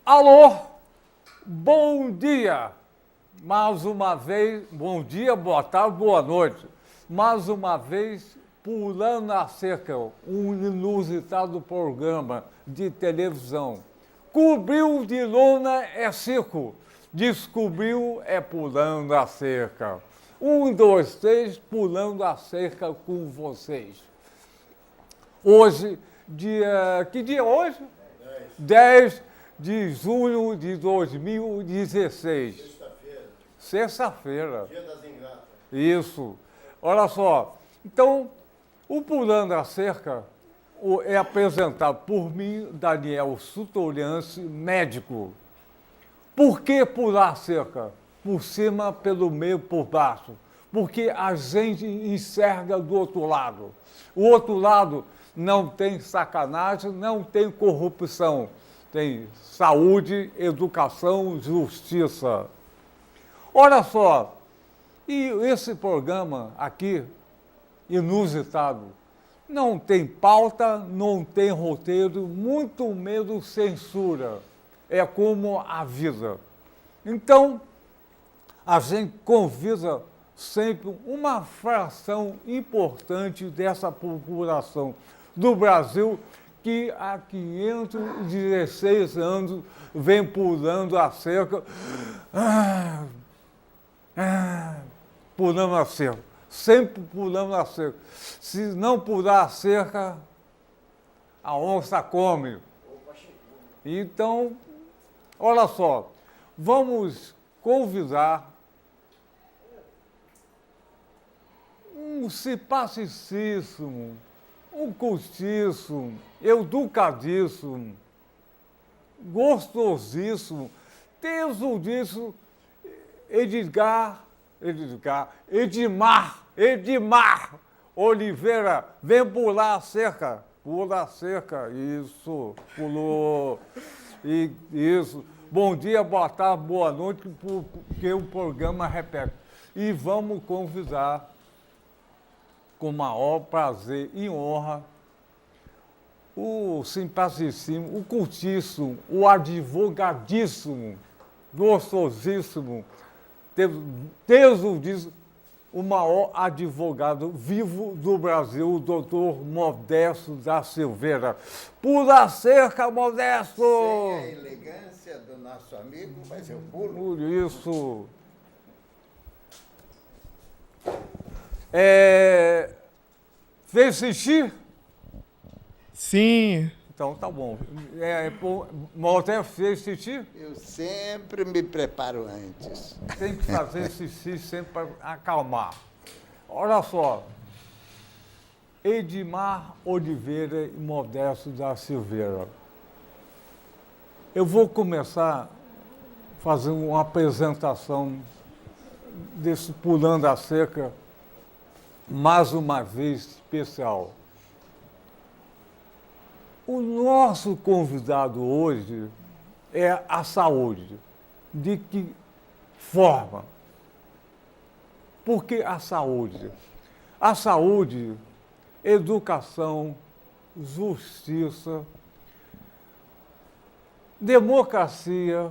Alô, bom dia! Mais uma vez, bom dia, boa tarde, boa noite. Mais uma vez, Pulando a Cerca, um inusitado programa de televisão. Cobriu de lona é circo, descobriu é Pulando a Cerca. 1, 2, 3, Pulando a Cerca com vocês. Hoje, que dia é hoje? 10 de junho de 2016. Sexta-feira. Sexta-feira. Dia das Ingratas. Isso. Olha só. Então, o Pulando a Cerca é apresentado por mim, Daniel Sutoriance, médico. Por que pular a cerca? Por cima, pelo meio, por baixo. Porque a gente enxerga do outro lado. O outro lado não tem sacanagem, não tem corrupção. Tem saúde, educação, justiça. Olha só, e esse programa aqui, inusitado, não tem pauta, não tem roteiro, muito menos censura. É como a vida. Então, a gente convida sempre uma fração importante dessa população do Brasil que há 516 anos vem pulando a cerca, pulando a cerca, sempre pulando a cerca. Se não pular a cerca, a onça come. Então, olha só, vamos convidar um simpaticíssimo, um cultíssimo, educadíssimo, gostosíssimo, tesudíssimo, Edmar Oliveira, vem pular a cerca. Pula a cerca, isso, pulou, isso. Bom dia, boa tarde, boa noite, porque o programa repete. E vamos convidar, com o maior prazer e honra, o simpaticíssimo, o cultíssimo, o advogadíssimo, gostosíssimo, tesudíssimo, o maior advogado vivo do Brasil, o doutor Modesto da Silveira. Pula a cerca, Modesto! Sem a elegância do nosso amigo, mas eu pulo. Por isso... Fez xixi? Sim. Então tá bom. Modesto fez xixi? Eu sempre me preparo antes. Tem que fazer xixi sempre para acalmar. Olha só. Edmar Oliveira e Modesto da Silveira. Eu vou começar fazendo uma apresentação desse Pulando a Cerca, mais uma vez especial. O nosso convidado hoje é a saúde. De que forma? Por que a saúde? A saúde, educação, justiça, democracia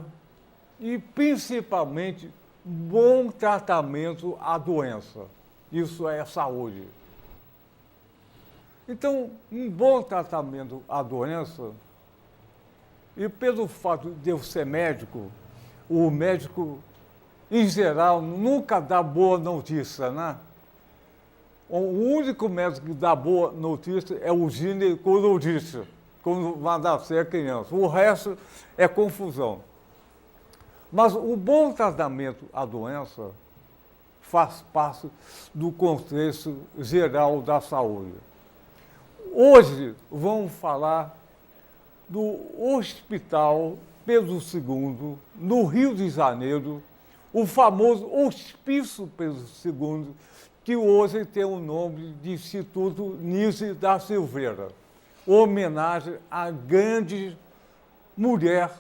e, principalmente, bom tratamento à doença. Isso é saúde. Então, um bom tratamento à doença, e pelo fato de eu ser médico, o médico, em geral, nunca dá boa notícia, né? O único médico que dá boa notícia é o ginecologista, quando vai nascer a criança. O resto é confusão. Mas o bom tratamento à doença faz parte do contexto geral da saúde. Hoje vamos falar do Hospital Pedro II, no Rio de Janeiro, o famoso Hospício Pedro II, que hoje tem o nome de Instituto Nise da Silveira, homenagem à grande mulher que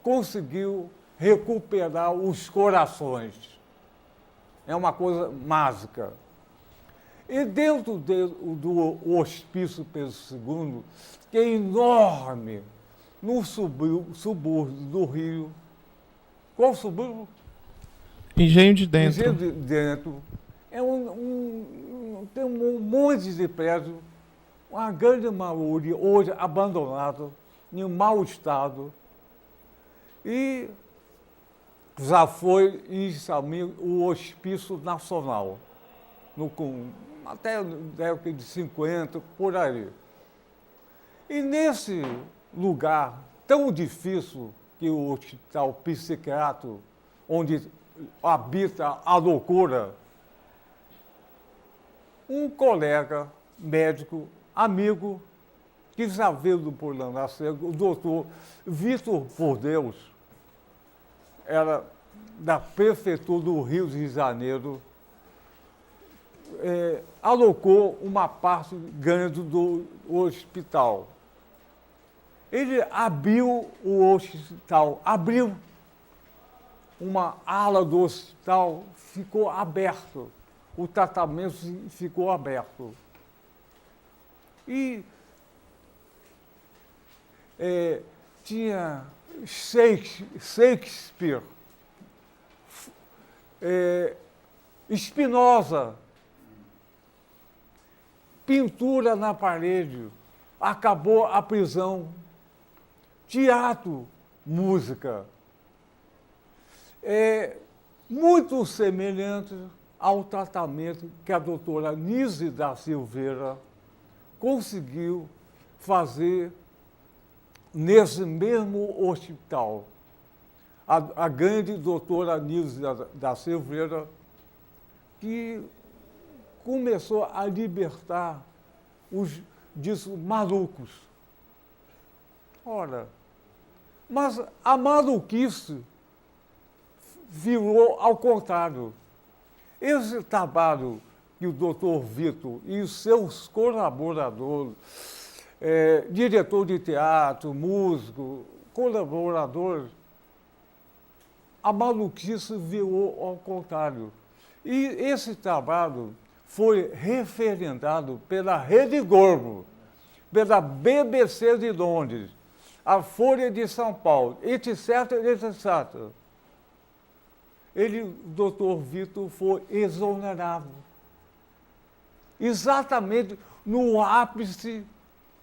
conseguiu recuperar os corações. É uma coisa mágica. E dentro do Hospício Pedro II, que é enorme, no subúrbio do Rio. Qual subúrbio? Engenho de Dentro. Engenho de Dentro. Tem um monte de prédios, uma grande maioria hoje abandonado, em mau estado. E já foi em Samir o Hospício Nacional, até a década de 50, por aí. E nesse lugar tão difícil que o hospital psiquiátrico, onde habita a loucura, um colega médico, amigo, que já veio por lá nascer, o doutor Vitor Por Deus, era da prefeitura do Rio de Janeiro, alocou uma parte grande do hospital. Ele abriu o hospital, abriu uma ala do hospital, ficou aberto, o tratamento ficou aberto. E tinha Shakespeare, Spinoza, pintura na parede, acabou a prisão, teatro, música. Muito semelhante ao tratamento que a doutora Nise da Silveira conseguiu fazer nesse mesmo hospital. A grande doutora Nise da Silveira, que começou a libertar os malucos. Ora, mas a maluquice virou ao contrário. Esse trabalho que o doutor Vitor e os seus colaboradores, diretor de teatro, músico, colaboradores, a maluquice virou ao contrário. E esse trabalho foi referendado pela Rede Globo, pela BBC de Londres, a Folha de São Paulo, etc., etc. O doutor Vitor foi exonerado. Exatamente no ápice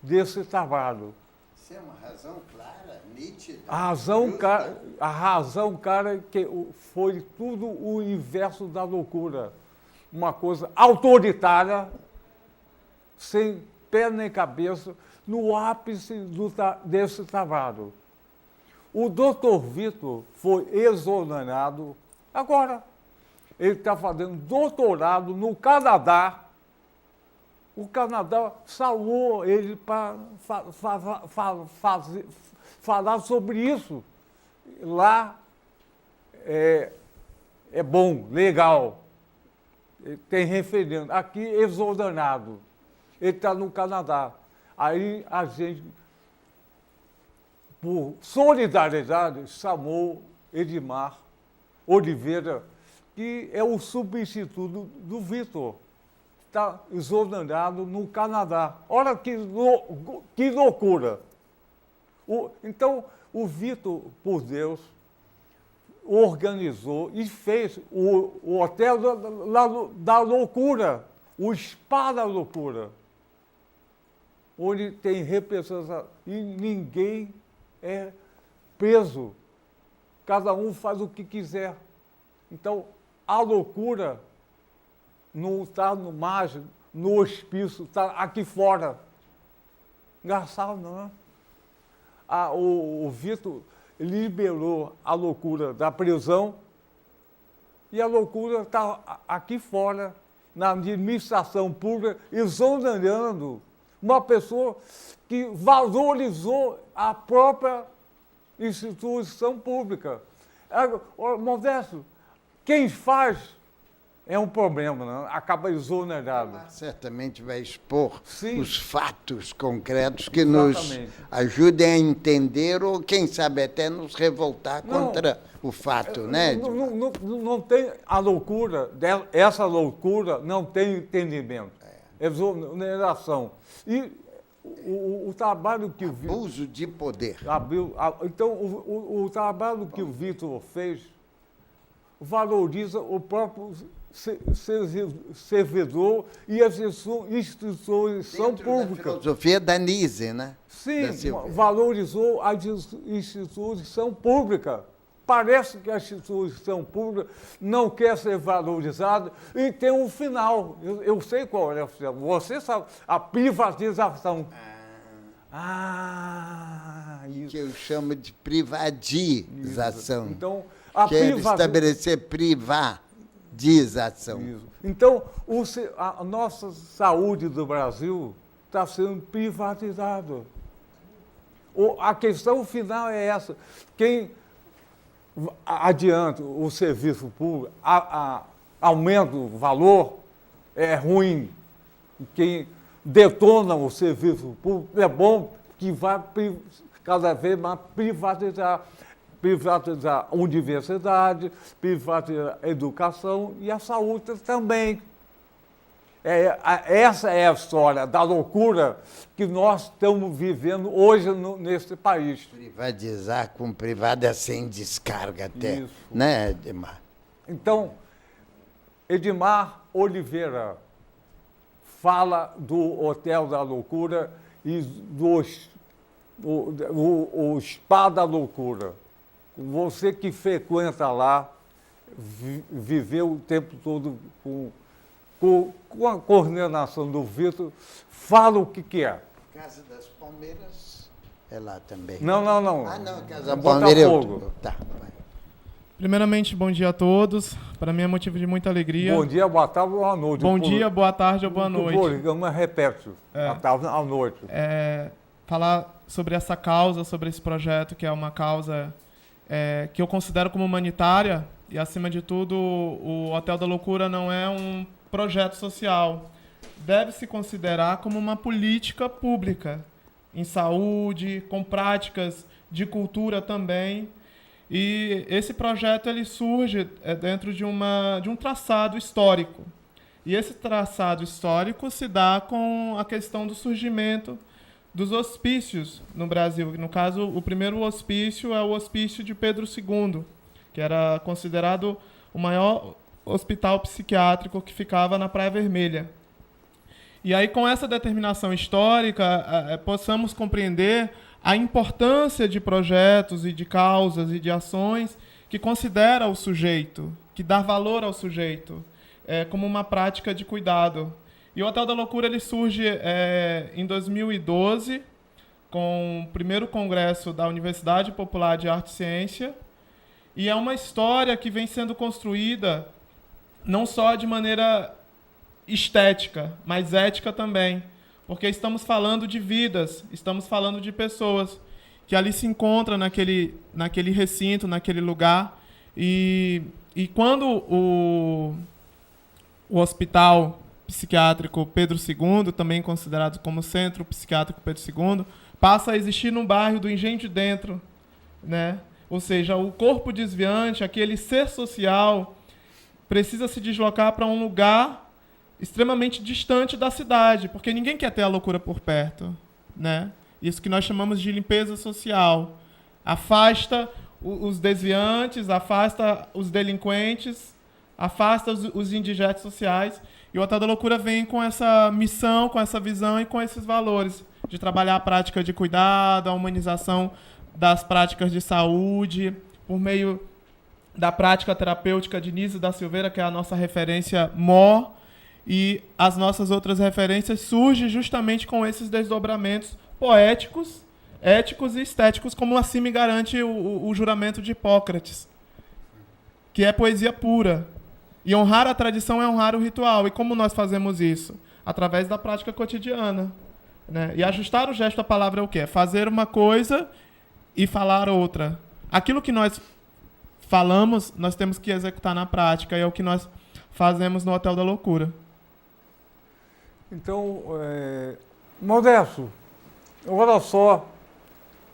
desse trabalho. Isso é uma razão clara, nítida. A razão clara que foi tudo o inverso da loucura. Uma coisa autoritária, sem pé nem cabeça, no ápice desse trabalho. O doutor Vitor foi exonerado. Agora, ele está fazendo doutorado no Canadá. O Canadá salvou ele para falar sobre isso. Lá é bom, legal. Tem referendo. Aqui, exonerado. Ele está no Canadá. Aí a gente, por solidariedade, chamou Edmar Oliveira, que é o substituto do Vitor. Está exonerado no Canadá. Olha que loucura. Então, o Vitor, por Deus, organizou e fez o Hotel da Loucura, o Spa da Loucura, onde tem representação e ninguém é preso. Cada um faz o que quiser. Então, a loucura não está no margem, no hospício, está aqui fora. Engraçado, não é? O Vitor liberou a loucura da prisão e a loucura está aqui fora, na administração pública, exonerando uma pessoa que valorizou a própria instituição pública. Modesto, quem faz é um problema, não? Acaba exonerado. Certamente vai expor Sim. Os fatos concretos que nos ajudem a entender ou, quem sabe, até nos revoltar contra o fato, né? Não tem a loucura, essa loucura não tem entendimento. É exoneração. E o trabalho que o Abuso de poder. Então, o trabalho que o Vitor fez valoriza o próprio servidor e as instituições públicas. A filosofia da Nise, né? Sim, valorizou a instituição pública. Parece que a instituição pública não quer ser valorizada e tem um final. Eu sei qual é o final. Você sabe, a privatização. Isso. Que eu chamo de privatização. Isso. Então, estabelecer privatização. Isso. Então, a nossa saúde do Brasil está sendo privatizada. A questão final é essa. Quem adianta o serviço público, aumenta o valor, é ruim. Quem detona o serviço público é bom, que vai cada vez mais privatizar a universidade, privatizar a educação e a saúde também. Essa é a história da loucura que nós estamos vivendo hoje nesse país. Privatizar com privado é sem descarga até, isso. Né, Edmar? Então, Edmar Oliveira fala do Hotel da Loucura e o Spa da Loucura. Você que frequenta lá, viveu o tempo todo com a coordenação do Vitor, fala o que é. Casa das Palmeiras é lá também. Não. Casa das Palmeiras. Tá. Primeiramente, bom dia a todos. Para mim é motivo de muita alegria. Bom dia, boa tarde, boa noite. Bom dia, boa tarde ou boa noite. O programa repete, boa tarde, à noite. Falar sobre essa causa, sobre esse projeto, que é uma causa que eu considero como humanitária, e acima de tudo, o Hotel da Loucura não é um projeto social. Deve se considerar como uma política pública, em saúde, com práticas de cultura também. E esse projeto ele surge dentro de um traçado histórico. E esse traçado histórico se dá com a questão do surgimento dos hospícios no Brasil. No caso, o primeiro hospício é o Hospício de Pedro II, que era considerado o maior hospital psiquiátrico que ficava na Praia Vermelha. E aí, com essa determinação histórica, possamos compreender a importância de projetos e de causas e de ações que considera o sujeito, que dá valor ao sujeito, como uma prática de cuidado. E o Hotel da Loucura ele surge em 2012, com o primeiro congresso da Universidade Popular de Arte e Ciência, e é uma história que vem sendo construída não só de maneira estética, mas ética também, porque estamos falando de vidas, estamos falando de pessoas que ali se encontram naquele recinto, naquele lugar, e quando o Hospital Psiquiátrico Pedro II, também considerado como Centro Psiquiátrico Pedro II, passa a existir no bairro do Engenho de Dentro, né? Ou seja, o corpo desviante, aquele ser social, precisa se deslocar para um lugar extremamente distante da cidade, porque ninguém quer ter a loucura por perto, né? Isso que nós chamamos de limpeza social. Afasta os desviantes, afasta os delinquentes, afasta os indigetos sociais. E o Hotel da Loucura vem com essa missão, com essa visão e com esses valores de trabalhar a prática de cuidado, a humanização das práticas de saúde, por meio da prática terapêutica de Nise da Silveira, que é a nossa referência maior, e as nossas outras referências surgem justamente com esses desdobramentos poéticos, éticos e estéticos, como assim me garante o juramento de Hipócrates, que é poesia pura. E honrar a tradição é honrar o ritual. E como nós fazemos isso? Através da prática cotidiana, né? E ajustar o gesto à palavra é o quê? Fazer uma coisa e falar outra. Aquilo que nós falamos, nós temos que executar na prática. E é o que nós fazemos no Hotel da Loucura. Então, Modesto, olha só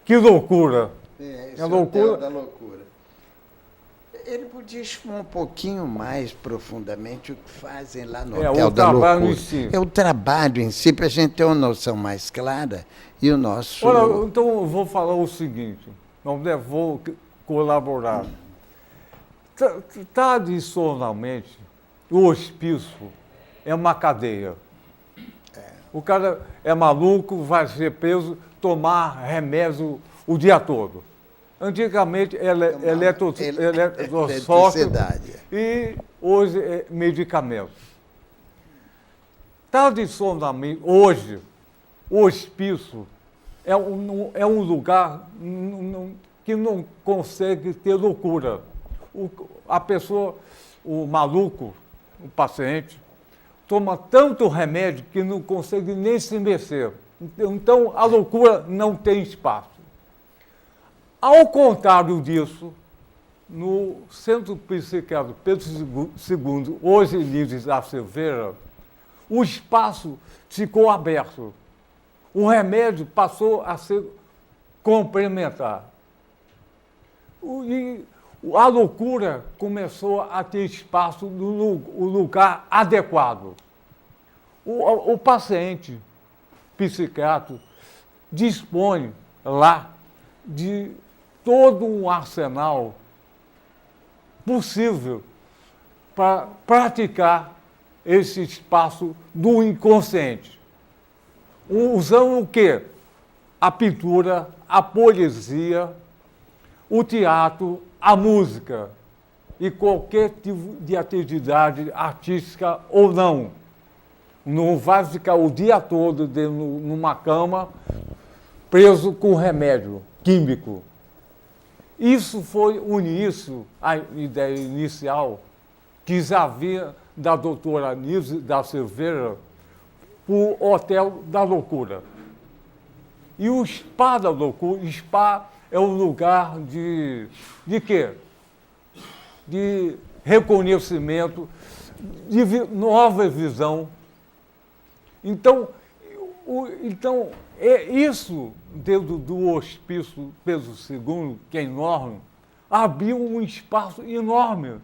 que loucura. Esse loucura. Hotel da Loucura. Ele podia expor um pouquinho mais profundamente o que fazem lá no É, Hotel o da trabalho Loucura. em si. É o trabalho em si, para a gente ter uma noção mais clara. E o nosso... Olha, então eu vou falar o seguinte, vou colaborar. Tradicionalmente, o hospício é uma cadeia. O cara é maluco, vai ser preso, tomar remédio o dia todo. Antigamente, eletrochoque e hoje é medicamento. Tradicionalmente, hoje, o hospício é um lugar que não consegue ter loucura. A pessoa, o maluco, o paciente, toma tanto remédio que não consegue nem se mexer. Então, a loucura não tem espaço. Ao contrário disso, no Centro Psiquiátrico Pedro II, hoje Níveis da Silveira, o espaço ficou aberto. O remédio passou a ser complementar. E a loucura começou a ter espaço no lugar adequado. O paciente psiquiátrico dispõe lá de todo um arsenal possível para praticar esse espaço do inconsciente. Usando o quê? A pintura, a poesia, o teatro, a música e qualquer tipo de atividade artística ou não. Não vai ficar o dia todo numa cama preso com remédio químico. Isso foi o início, a ideia inicial, que já havia da doutora Níveis da Silveira, o Hotel da Loucura. E o Spa da Loucura, Spa é um lugar de quê? De reconhecimento, de nova visão. Então, é isso dentro do hospício Pedro II, que é enorme, abriu um espaço enorme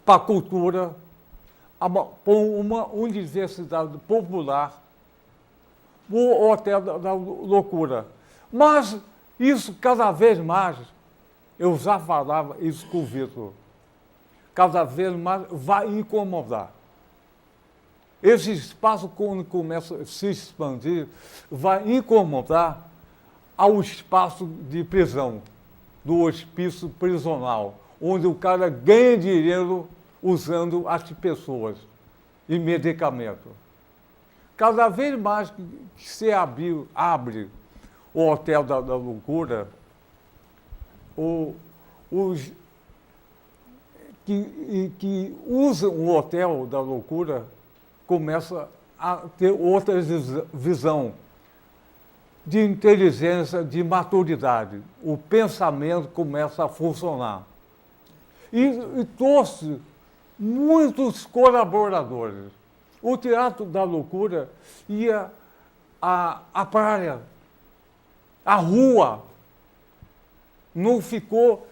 para a cultura, para uma universidade popular, o Hotel da Loucura. Mas isso cada vez mais, eu já falava isso com o Vitor, cada vez mais vai incomodar. Esse espaço, quando começa a se expandir, vai incomodar ao espaço de prisão, do hospício prisional, onde o cara ganha dinheiro usando as pessoas e medicamento. Cada vez mais que se abre o Hotel da Loucura, os que usam o Hotel da Loucura começa a ter outra visão de inteligência, de maturidade. O pensamento começa a funcionar. E trouxe muitos colaboradores. O Teatro da Loucura ia à praia, a rua, não ficou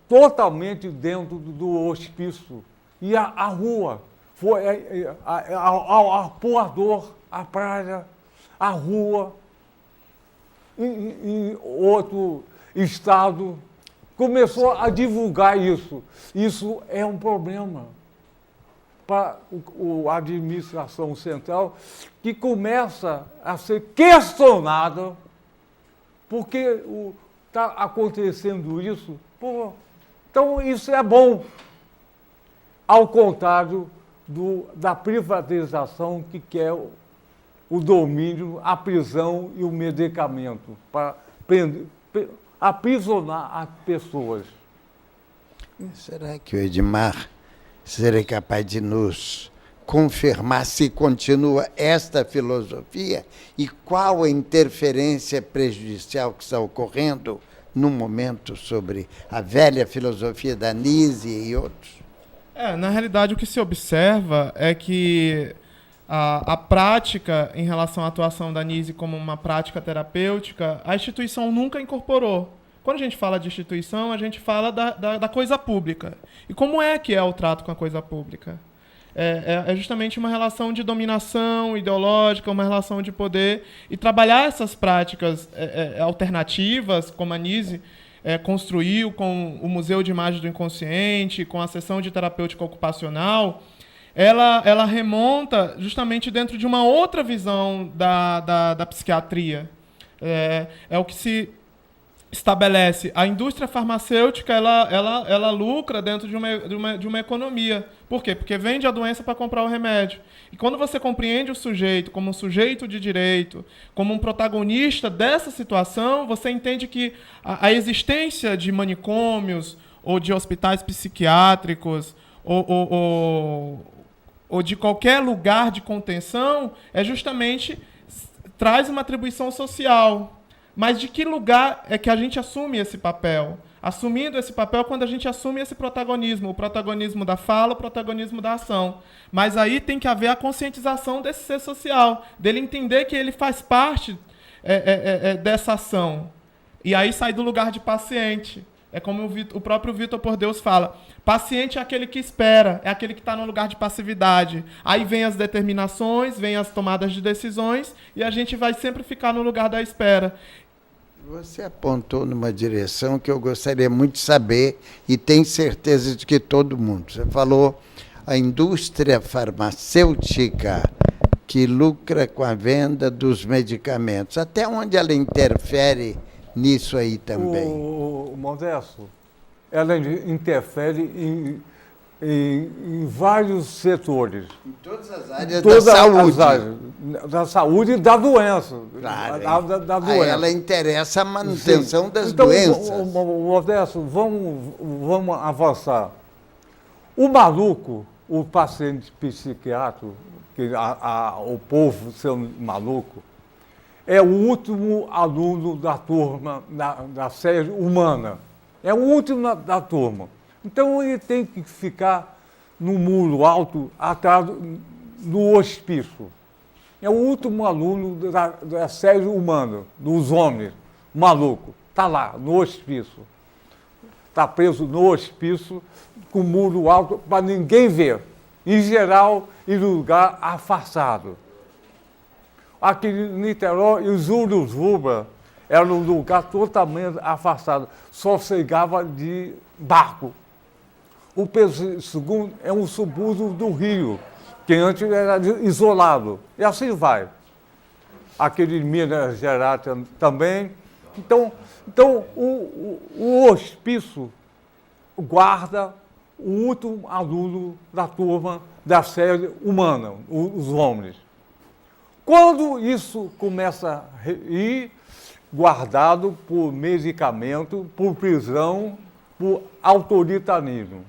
totalmente dentro do hospício. E a rua foi ao arpoador, a praia, a rua, em outro estado, começou a divulgar isso. Isso é um problema para a administração central, que começa a ser questionada porque está acontecendo isso. Pô, então, isso é bom, ao contrário da privatização que quer o domínio, a prisão e o medicamento, para aprisionar as pessoas. Será que o Edmar seria capaz de nos confirmar se continua esta filosofia e qual a interferência prejudicial que está ocorrendo no momento sobre a velha filosofia da Nise e outros? Na realidade, o que se observa é que a prática em relação à atuação da Nise como uma prática terapêutica, a instituição nunca incorporou. Quando a gente fala de instituição, a gente fala da coisa pública. E como é que é o trato com a coisa pública? É justamente uma relação de dominação ideológica, uma relação de poder, e trabalhar essas práticas alternativas, como a Nise construiu com o Museu de Imagens do Inconsciente, com a sessão de terapêutica ocupacional, ela remonta justamente dentro de uma outra visão da psiquiatria. É o que se estabelece. A indústria farmacêutica ela lucra dentro de uma economia. Por quê? Porque vende a doença para comprar o remédio. E quando você compreende o sujeito como um sujeito de direito, como um protagonista dessa situação, você entende que a existência de manicômios ou de hospitais psiquiátricos ou de qualquer lugar de contenção justamente traz uma atribuição social. Mas de que lugar é que a gente assume esse papel? Assumindo esse papel quando a gente assume esse protagonismo, o protagonismo da fala, o protagonismo da ação. Mas aí tem que haver a conscientização desse ser social, dele entender que ele faz parte dessa ação. E aí sai do lugar de paciente. É como o próprio Vitor Por Deus fala, paciente é aquele que espera, é aquele que está no lugar de passividade. Aí vem as determinações, vem as tomadas de decisões, e a gente vai sempre ficar no lugar da espera. Você apontou numa direção que eu gostaria muito de saber, e tenho certeza de que todo mundo. Você falou a indústria farmacêutica que lucra com a venda dos medicamentos. Até onde ela interfere nisso aí também? O Modesto, ela interfere em vários setores. Em todas as áreas da saúde. As áreas, da saúde e da doença. Claro. Da doença. A ela interessa a manutenção das então, doenças. Modesto, vamos avançar. O maluco, o paciente psiquiátrico, o povo sendo maluco, é o último aluno da turma, da série humana. É o último da turma. Então, ele tem que ficar no muro alto, atrás do hospício. É o último aluno da série humana, dos homens, maluco. Está lá, no hospício. Está preso no hospício, com o muro alto, para ninguém ver. Em geral, em lugar afastado. Aqui em Niterói, os Uruzuba era um lugar totalmente afastado, só chegava de barco. O Pedro II é um subúrbio do Rio, que antes era isolado, e assim vai. Aquele em Minas Gerais também. Então o hospício guarda o último aluno da turma da série humana, os homens. Quando isso começa a ir guardado por medicamento, por prisão, por autoritarismo.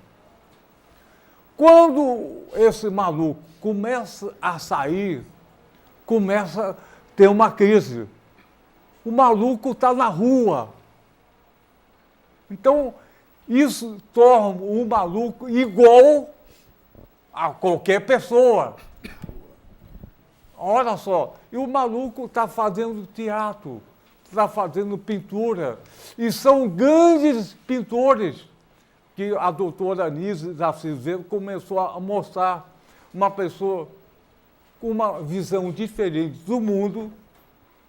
Quando esse maluco começa a sair, começa a ter uma crise. O maluco está na rua. Então, isso torna o maluco igual a qualquer pessoa. Olha só, e o maluco está fazendo teatro, está fazendo pintura, e são grandes pintores que a doutora Nise da Ciseiro começou a mostrar uma pessoa com uma visão diferente do mundo,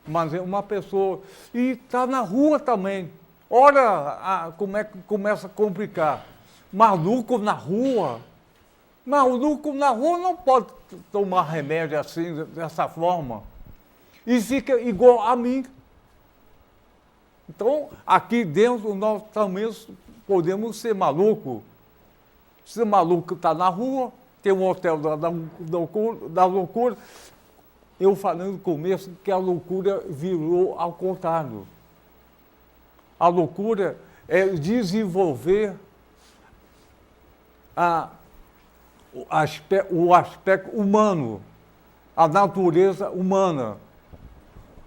mas é uma pessoa... E está na rua também. Olha como é que começa a complicar. Maluco na rua. Maluco na rua não pode tomar remédio assim, dessa forma. E fica igual a mim. Então, aqui dentro, nós também podemos ser maluco. Se o maluco está na rua, tem um hotel da loucura. Eu falei no começo que a loucura virou ao contrário. A loucura é desenvolver o aspecto humano, a natureza humana.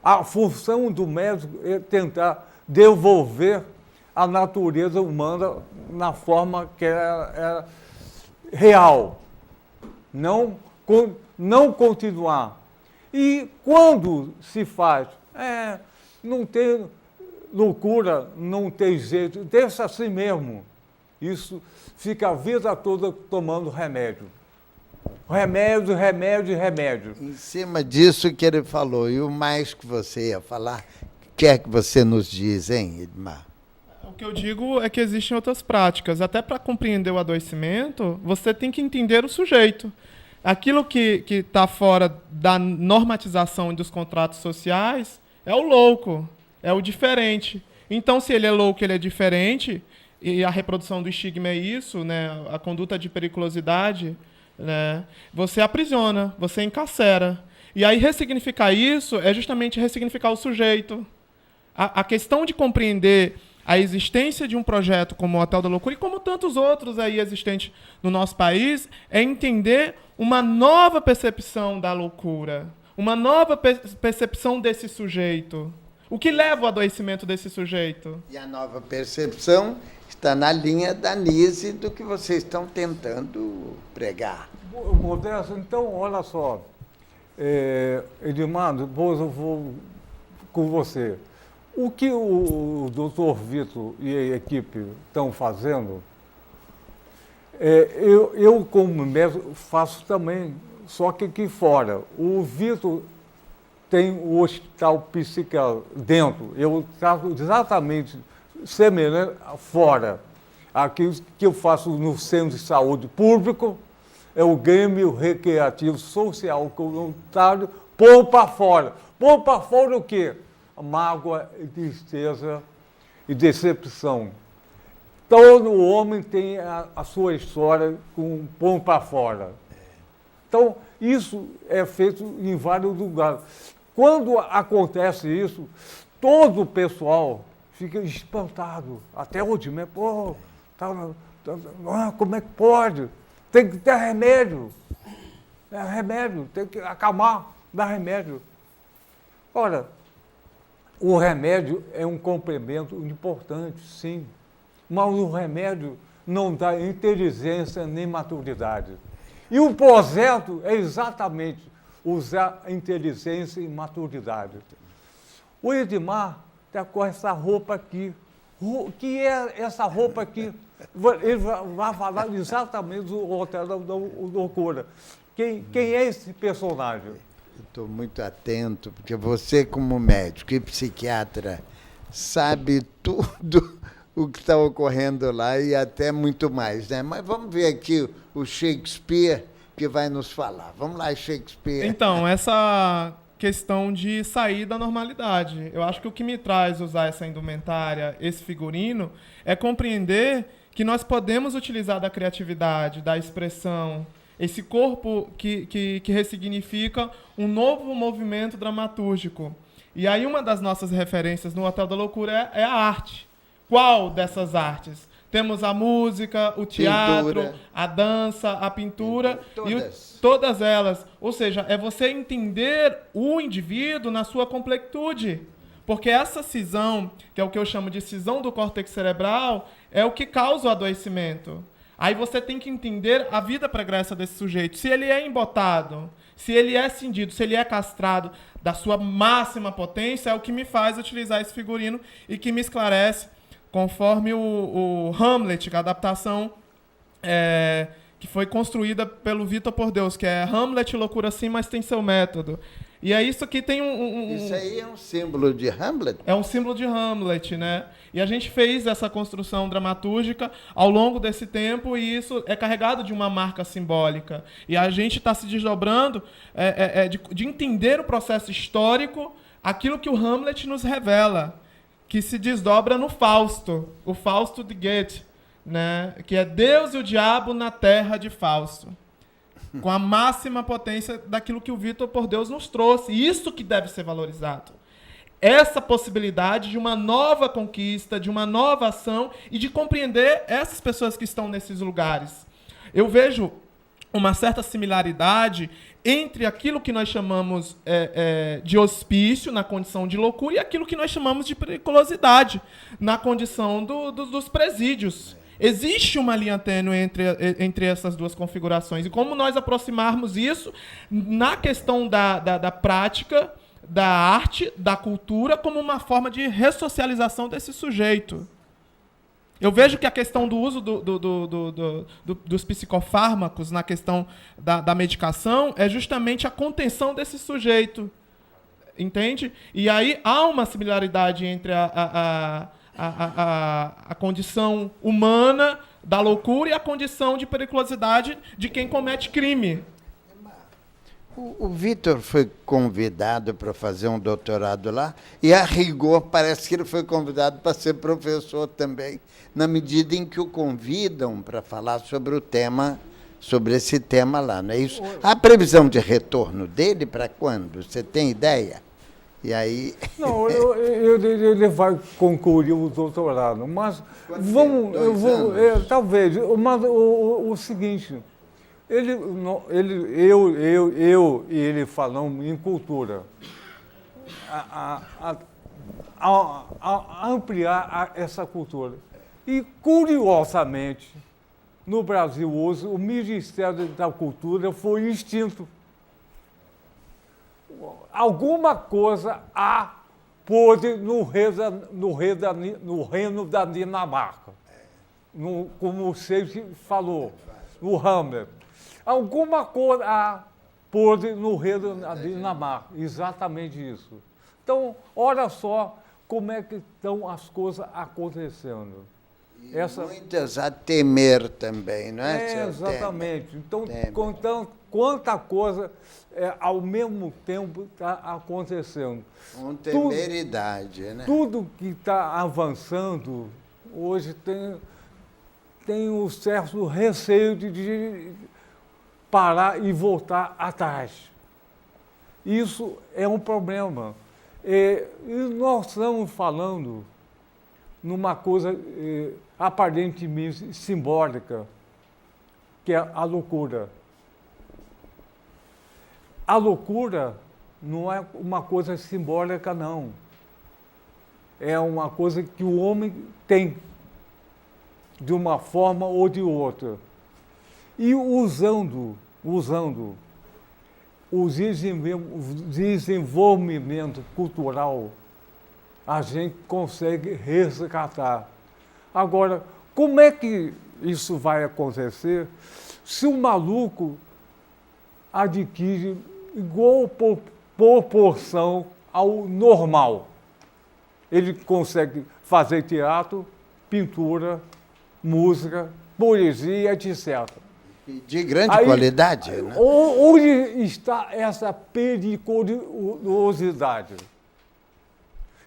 A função do médico é tentar devolver a natureza humana na forma que é real. Não continuar. E quando se faz, não tem loucura não tem jeito, deixa assim mesmo. Isso fica a vida toda tomando remédio. Remédio, remédio, remédio. Em cima disso que ele falou, e o mais que você ia falar, o que é que você nos diz, hein, Edmar? O que eu digo é que existem outras práticas. Até para compreender o adoecimento, você tem que entender o sujeito. Aquilo que está fora da normatização e dos contratos sociais é o louco, é o diferente. Então, se ele é louco, ele é diferente, e a reprodução do estigma é isso, né? A conduta de periculosidade, né? Você aprisiona, você encarcera. E aí ressignificar isso é justamente ressignificar o sujeito. A questão de compreender a existência de um projeto como o Hotel da Loucura e como tantos outros aí existentes no nosso país é entender uma nova percepção da loucura, uma nova percepção desse sujeito. O que leva ao adoecimento desse sujeito? E a nova percepção está na linha da Nise do que vocês estão tentando pregar. Modesto, então, olha só, Edmar, depois eu vou com você. O que o doutor Vitor e a equipe estão fazendo, eu como médico, faço também, só que aqui fora. O Vitor tem o hospital psiquiátrico dentro, eu trato exatamente semelhante fora. Aqui que eu faço no centro de saúde público, é o Grêmio Recreativo Social Comunitário, pôr para fora. Pôr para fora o quê? Mágoa, tristeza e decepção. Todo homem tem a sua história com pão para fora. Então, isso é feito em vários lugares. Quando acontece isso, todo o pessoal fica espantado. Até hoje mesmo, pô, como é que pode? Tem que ter remédio. É remédio, tem que acalmar, dar remédio. Ora, o remédio é um complemento importante, sim, mas o remédio não dá inteligência nem maturidade. E o projeto é exatamente usar a inteligência e maturidade. O Edmar está com essa roupa aqui. O que é essa roupa aqui? Ele vai falar exatamente do Hotel da Loucura. Quem é esse personagem? Estou muito atento, porque você, como médico e psiquiatra, sabe tudo o que está ocorrendo lá e até muito mais, né? Mas vamos ver aqui o Shakespeare que vai nos falar. Vamos lá, Shakespeare. Então, essa questão de sair da normalidade. Eu acho que o que me traz usar essa indumentária, esse figurino, é compreender que nós podemos utilizar da criatividade, da expressão, esse corpo que ressignifica um novo movimento dramatúrgico. E aí uma das nossas referências no Hotel da Loucura é a arte. Qual dessas artes? Temos a música, o teatro, pintura, a dança, a pintura, todas elas. Ou seja, é você entender o indivíduo na sua completude. Porque essa cisão, que é o que eu chamo de cisão do córtex cerebral, é o que causa o adoecimento. Aí você tem que entender a vida pregressa desse sujeito. Se ele é embotado, se ele é cindido, se ele é castrado da sua máxima potência, é o que me faz utilizar esse figurino e que me esclarece, conforme o Hamlet, que é a adaptação que foi construída pelo Vitor por Deus, que é Hamlet, loucura sim, mas tem seu método. E é isso que tem Isso aí é um símbolo de Hamlet? É um símbolo de Hamlet, né? E a gente fez essa construção dramatúrgica ao longo desse tempo e isso é carregado de uma marca simbólica. E a gente está se desdobrando de entender o processo histórico, aquilo que o Hamlet nos revela, que se desdobra no Fausto, o Fausto de Goethe, né? Que é Deus e o diabo na terra de Fausto. Com a máxima potência daquilo que o Vitor por Deus nos trouxe. Isso que deve ser valorizado. Essa possibilidade de uma nova conquista, de uma nova ação e de compreender essas pessoas que estão nesses lugares. Eu vejo uma certa similaridade entre aquilo que nós chamamos de hospício, na condição de loucura, e aquilo que nós chamamos de periculosidade, na condição dos presídios. Existe uma linha tênue entre essas duas configurações. E como nós aproximarmos isso na questão da prática, da arte, da cultura, como uma forma de ressocialização desse sujeito. Eu vejo que a questão do uso dos psicofármacos na questão da medicação é justamente a contenção desse sujeito. Entende? E aí há uma similaridade entre a condição humana da loucura e a condição de periculosidade de quem comete crime. O Vitor foi convidado para fazer um doutorado lá e, a rigor, parece que ele foi convidado para ser professor também, na medida em que o convidam para falar sobre o tema, sobre esse tema lá, não é isso? A previsão de retorno dele para quando? Você tem ideia? E aí... Não, ele vai concluir o doutorado, mas talvez, mas o seguinte... Eu e ele falamos em cultura. A ampliar essa cultura. E, curiosamente, no Brasil hoje, o Ministério da Cultura foi extinto. Alguma coisa há podre no reino da Dinamarca. Como você falou, no Hammer. Alguma coisa há podre no reino da Dinamarca. Exatamente isso. Então, olha só como é que estão as coisas acontecendo. Muitas a temer também, não é? Exatamente. Então, quanta coisa ao mesmo tempo está acontecendo. Com temeridade, né? Tudo que está avançando hoje tem um certo receio de parar e voltar atrás. Isso é um problema. E nós estamos falando numa coisa aparentemente simbólica, que é a loucura. A loucura não é uma coisa simbólica, não. É uma coisa que o homem tem, de uma forma ou de outra. E usando o desenvolvimento cultural, a gente consegue resgatar. Agora, como é que isso vai acontecer se o maluco adquire igual proporção ao normal? Ele consegue fazer teatro, pintura, música, poesia, etc. De grande qualidade, né? Onde está essa periculosidade?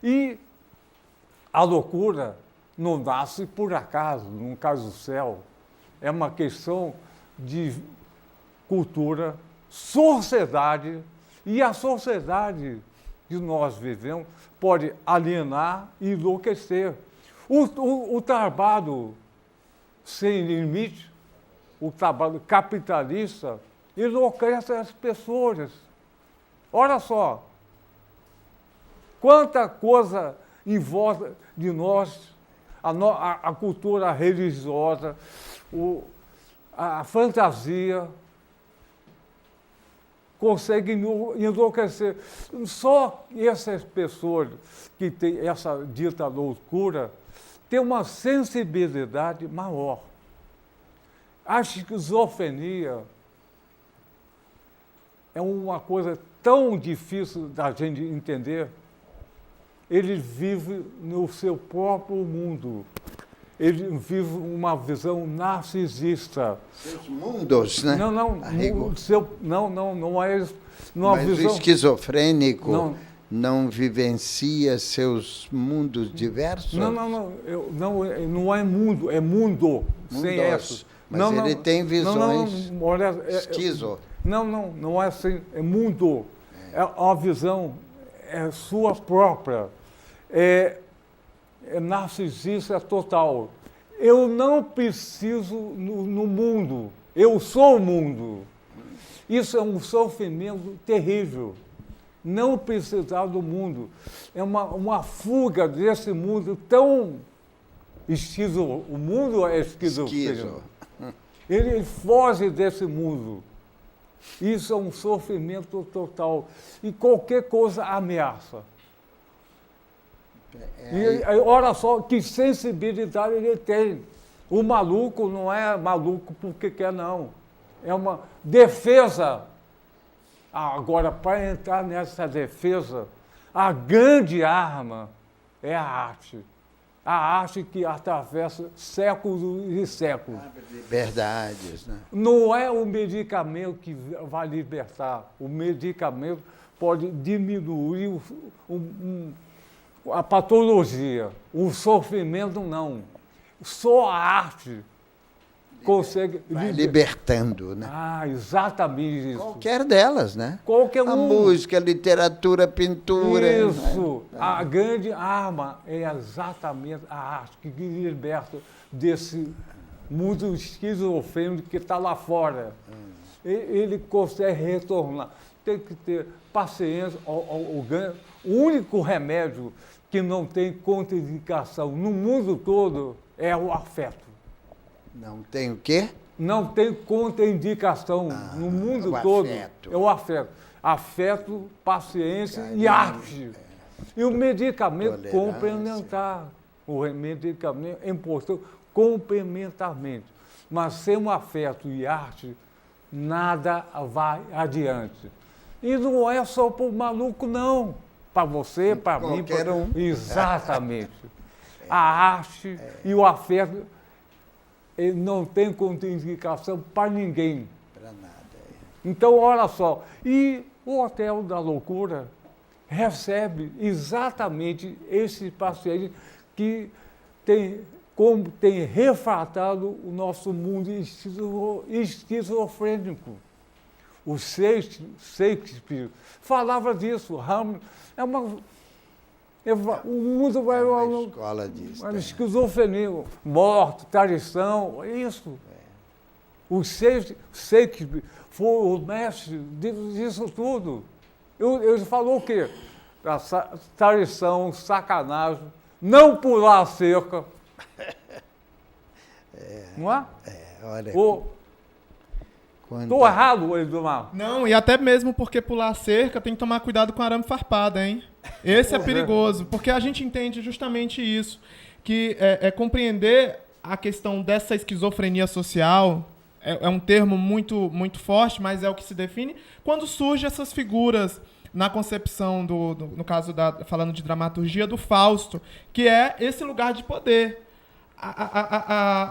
E a loucura não nasce por acaso, não cai do céu. É uma questão de cultura, sociedade, e a sociedade que nós vivemos pode alienar e enlouquecer. O trabalho sem limite, o trabalho capitalista, enlouquece as pessoas. Olha só, quanta coisa em volta de nós, a cultura religiosa, a fantasia, consegue enlouquecer. Só essas pessoas que têm essa dita loucura têm uma sensibilidade maior. A esquizofrenia é uma coisa tão difícil da gente entender. Ele vive no seu próprio mundo. Ele vive uma visão narcisista. Seus mundos, né? Não é isso. Mas visão... o esquizofrênico não vivencia seus mundos diversos? Não é mundo, é mundo. Sem S. Mas ele tem visões esquizo. Não é assim, é mundo. É uma visão sua própria. É narcisista total. Eu não preciso no mundo, eu sou o mundo. Isso é um sofrimento terrível. Não precisar do mundo. É uma fuga desse mundo tão esquizo. O mundo é esquizofrênico. Ele foge desse mundo. Isso é um sofrimento total. E qualquer coisa ameaça. E olha só que sensibilidade ele tem. O maluco não é maluco porque quer, não. É uma defesa. Agora, para entrar nessa defesa, a grande arma é a arte. A arte que atravessa séculos e séculos. Liberdades, né? Não é o medicamento que vai libertar. O medicamento pode diminuir a patologia. O sofrimento, não. Só a arte consegue... Vai libertando, né? Ah, exatamente isso. Qualquer delas, né? Qualquer A um. música, a literatura, a pintura. Isso. Né? A grande arma é exatamente a arte que liberta desse mundo esquizofrênico que está lá fora. Ele consegue retornar. Tem que ter paciência. O único remédio que não tem contraindicação no mundo todo é o afeto. Não tem o quê? Não tem contraindicação no mundo todo. Afeto. É o afeto. Afeto, paciência e arte. E o medicamento Tolerância. complementar. O medicamento é importante complementarmente. Mas sem um afeto e arte, nada vai adiante. E não é só para o maluco, não. Para você, para mim. Qualquer um. Exatamente. A arte e o afeto ele não tem contraindicação para ninguém. Para nada. Então, olha só. E o Hotel da Loucura recebe exatamente esse paciente que tem refratado o nosso mundo esquizofrênico. O Shakespeare falava disso. Hamlet é uma... O mundo vai... uma escola disso. Uma esquizofrenia, morte, traição, é isso. O Shakespeare foi o mestre disso tudo. Ele falou o quê? Traição, sacanagem, não pular a cerca. Não é? Olha. Estou errado, Edmar? Não, e até mesmo porque pular a cerca tem que tomar cuidado com arame farpado, hein? Esse é perigoso, porque a gente entende justamente isso, que compreender a questão dessa esquizofrenia social é um termo muito, muito forte, mas é o que se define quando surgem essas figuras na concepção no caso falando de dramaturgia, do Fausto, que é esse lugar de poder.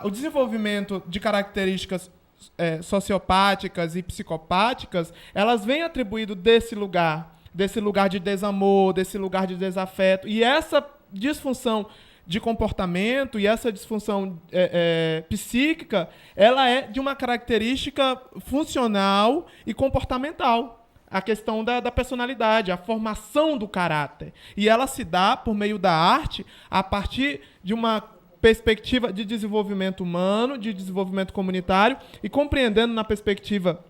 O desenvolvimento de características sociopáticas e psicopáticas, elas vêm atribuído desse lugar de desamor, desse lugar de desafeto. E essa disfunção de comportamento e essa disfunção psíquica, ela é de uma característica funcional e comportamental. A questão da personalidade, a formação do caráter. E ela se dá por meio da arte a partir de uma perspectiva de desenvolvimento humano, de desenvolvimento comunitário, e compreendendo na perspectiva,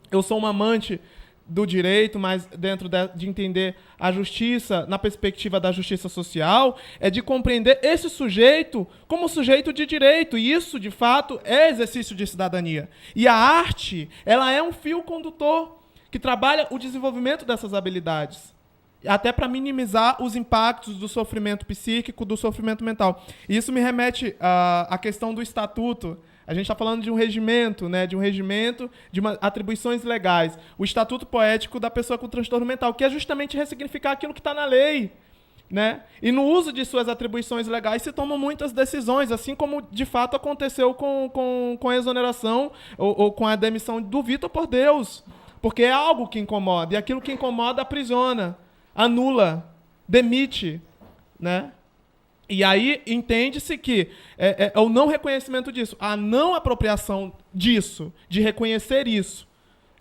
eu sou um amante do direito, mas dentro de entender a justiça, na perspectiva da justiça social, é de compreender esse sujeito como sujeito de direito, e isso, de fato, é exercício de cidadania. E a arte, ela é um fio condutor que trabalha o desenvolvimento dessas habilidades, até para minimizar os impactos do sofrimento psíquico, do sofrimento mental. E isso me remete à questão do estatuto. A gente está falando de um regimento, né, de atribuições legais. O estatuto poético da pessoa com transtorno mental, que é justamente ressignificar aquilo que está na lei. Né? E no uso de suas atribuições legais se tomam muitas decisões, assim como de fato aconteceu com a exoneração ou com a demissão do Vitor por Deus. Porque é algo que incomoda, e aquilo que incomoda aprisiona, anula, demite, né? E aí entende-se que é o não reconhecimento disso, a não apropriação disso, de reconhecer isso,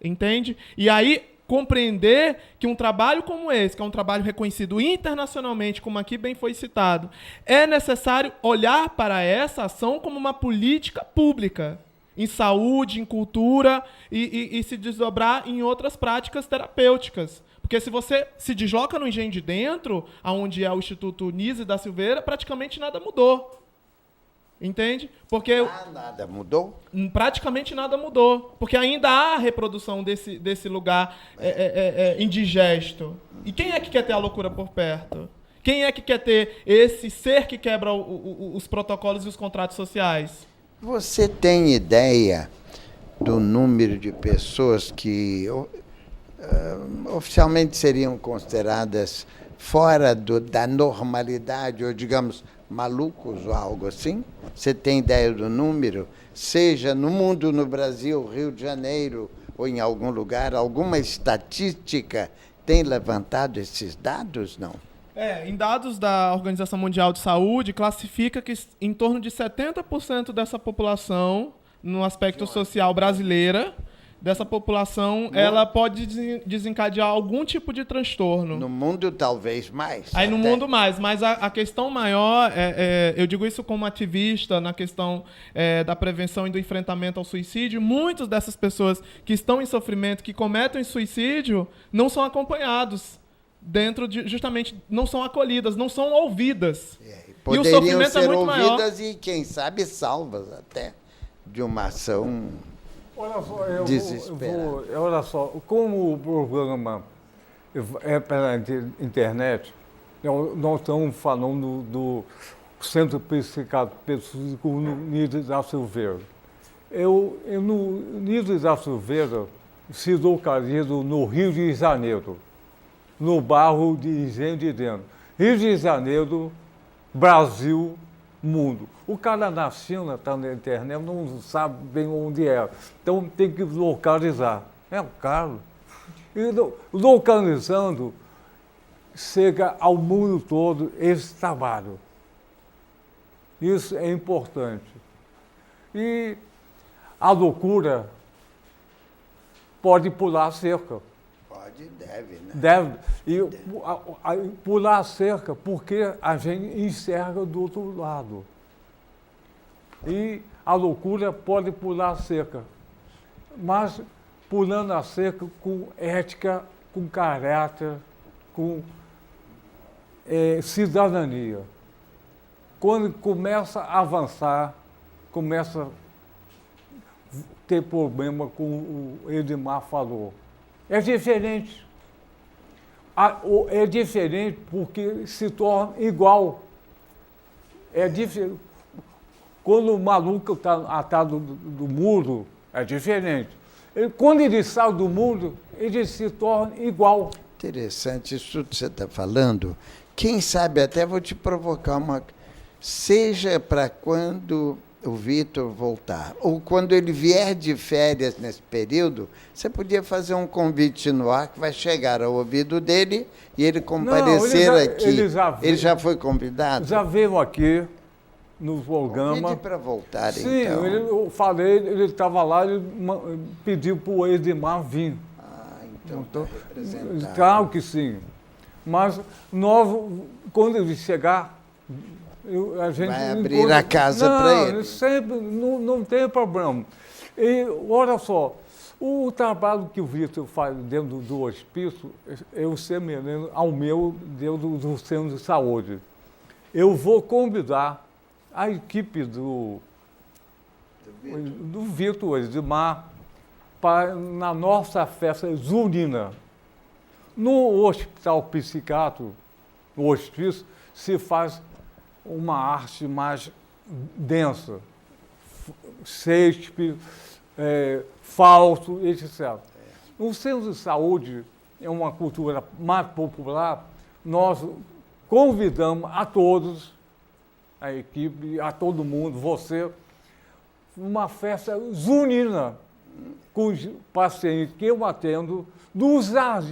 entende? E aí compreender que um trabalho como esse, que é um trabalho reconhecido internacionalmente, como aqui bem foi citado, é necessário olhar para essa ação como uma política pública, em saúde, em cultura, e se desdobrar em outras práticas terapêuticas. Porque se você se desloca no Engenho de Dentro, onde é o Instituto Nise da Silveira, praticamente nada mudou. Entende? Porque Nada mudou? praticamente nada mudou. Porque ainda há a reprodução desse lugar indigesto. E quem é que quer ter a loucura por perto? Quem é que quer ter esse ser que quebra os protocolos e os contratos sociais? Você tem ideia do número de pessoas que oficialmente seriam consideradas fora da normalidade, ou digamos, malucos ou algo assim? Você tem ideia do número? Seja no mundo, no Brasil, Rio de Janeiro, ou em algum lugar, alguma estatística tem levantado esses dados, não? Em dados da Organização Mundial de Saúde, classifica que em torno de 70% dessa população, no aspecto social brasileira, dessa população, ela pode desencadear algum tipo de transtorno. No mundo, talvez mais. Aí no mundo mais, mas a questão maior, eu digo isso como ativista na questão da prevenção e do enfrentamento ao suicídio, muitas dessas pessoas que estão em sofrimento, que cometem suicídio, não são acompanhados. Justamente, não são acolhidas, não são ouvidas. Poderiam e o sofrimento ser é muito ouvidas maior. e, quem sabe, salvas até de uma ação desesperada. Olha só, como o programa é pela internet, nós estamos falando do Centro Psiquiátrico Nido da Silveira. No Nido da Silveira se localiza no Rio de Janeiro, no bairro de Engenho de Dentro. Rio de Janeiro, Brasil, mundo. O cara na China, está na internet, não sabe bem onde é. Então tem que localizar. É caro. E localizando, chega ao mundo todo esse trabalho. Isso é importante. E a loucura pode pular a cerca. Pode, deve, né? Deve. E pular a cerca porque a gente enxerga do outro lado. E a loucura pode pular a cerca. Mas pulando a cerca com ética, com caráter, com cidadania. Quando começa a avançar, começa a ter problema, como o Edmar falou. É diferente. É diferente porque se torna igual. É diferente. Quando o maluco está atado do muro, é diferente. Quando ele sai do muro, ele se torna igual. Interessante isso tudo que você está falando. Quem sabe até vou te provocar uma... Seja para quando o Vitor voltar, ou quando ele vier de férias nesse período, você podia fazer um convite no ar que vai chegar ao ouvido dele e ele comparecer aqui. Ele já foi convidado? Já veio aqui no programa. Convide para voltar, sim, então. Eu falei, ele estava lá, ele pediu para o Edmar vir. Então representado. Claro que sim. Mas nós, quando ele chegar, a gente vai abrir a casa para ele. Sempre, não tem problema. E olha só, o trabalho que o Vitor faz dentro do hospício, eu semelhante ao meu dentro do centro de saúde. Eu vou convidar a equipe do Vitor Edmar na nossa festa junina. No hospital psiquiátrico, no hospício, se faz uma arte mais densa. Shakespeare, Fausto, etc. No centro de saúde, é uma cultura mais popular, nós convidamos a todos, a equipe, a todo mundo, você, uma festa junina, com os pacientes que eu atendo,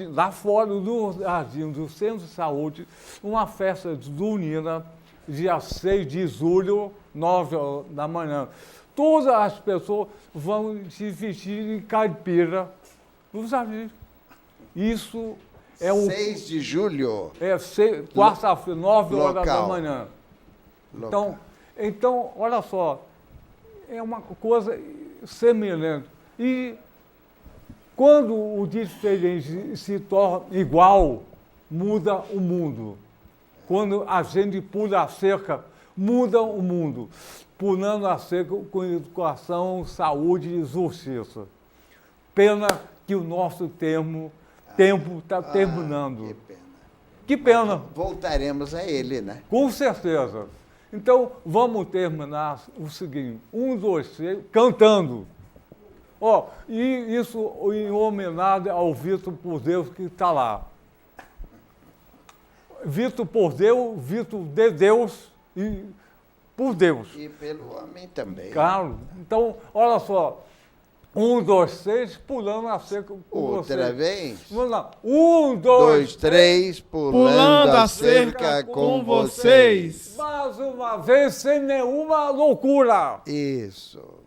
lá fora do jardim do centro de saúde, uma festa junina, dia 6 de julho, 9 horas da manhã. Todas as pessoas vão se vestir em caipira no jardim. Isso é o... 6 de julho? Quarta-feira, 9 horas da manhã. Então, olha só, é uma coisa semelhante. E quando o diferente se torna igual, muda o mundo. Quando a gente pula a cerca, mudam o mundo, pulando a seca com educação, saúde e justiça. Pena que o nosso tempo está terminando. Que pena. Que pena. Voltaremos a ele, né? Com certeza. Então, vamos terminar o seguinte: 1, 2, 3, cantando. Ó, e isso em homenagem ao Vitor por Deus que está lá. Vitor por Deus, Vitor de Deus e por Deus. E pelo homem também. Claro. Então, olha só. 1, 2, 3, pulando a cerca com Outra você. vez. Vamos lá. 1, 2, 2, 3, pulando a cerca com vocês. Mais uma vez, sem nenhuma loucura. Isso.